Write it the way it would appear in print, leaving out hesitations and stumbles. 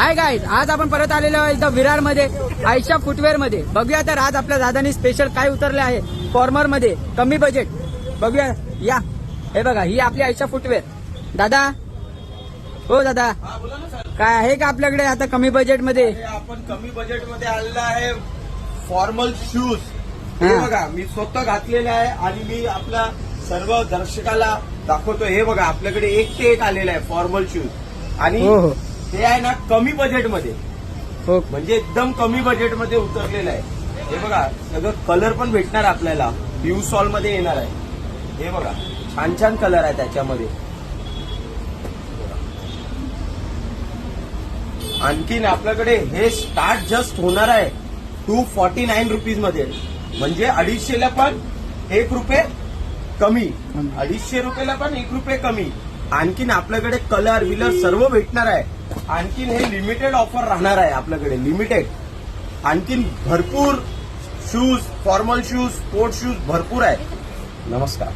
Hi guys, आज आपण परत आलेलो आहे इथं विरार मध्ये आयशा फुटवेअर मध्ये. बघूया तर आज आपल्या दादानी स्पेशल काय उतरले आहे फॉर्मर मध्ये कमी बजेट. बघूया या. हे बघा, ही आपली आयशा फुटवेअर. दादा, हो दादा, काय आहे का आपल्याकडे आता कमी बजेट मध्ये? आपण कमी बजेट मध्ये आलेला आहे फॉर्मल शूज. हे बघा, मी स्वतः घातलेले आहे आणि मी आपल्या सर्व दर्शकाला दाखवतो. हे बघा, आपल्याकडे एक ते एक आलेलं आहे फॉर्मल शूज आणि ते आहे ना कमी बजेट मध्ये, म्हणजे एकदम कमी बजेट मध्ये उतरलेलं आहे. हे बघा, सगळं कलर पण भेटणार आपल्याला, ब्ल्यू सॉल मध्ये येणार आहे. हे बघा, छान छान कलर आहे त्याच्यामध्ये. आणखीन आपल्याकडे हे स्टार्ट जस्ट होणार आहे 249 रुपीज मध्ये, म्हणजे 250ला पण 1 रुपये कमी, 250 रुपयाला पण 1 रुपये कमी. आणखीन आपल्याकडे कलर विलर सर्व भेटणार आहे. आणखीन हे लिमिटेड ऑफर राहणार आहे आपल्याकडे, लिमिटेड. आणखीन भरपूर shoes, formal shoes, sports shoes भरपूर आहे. नमस्कार.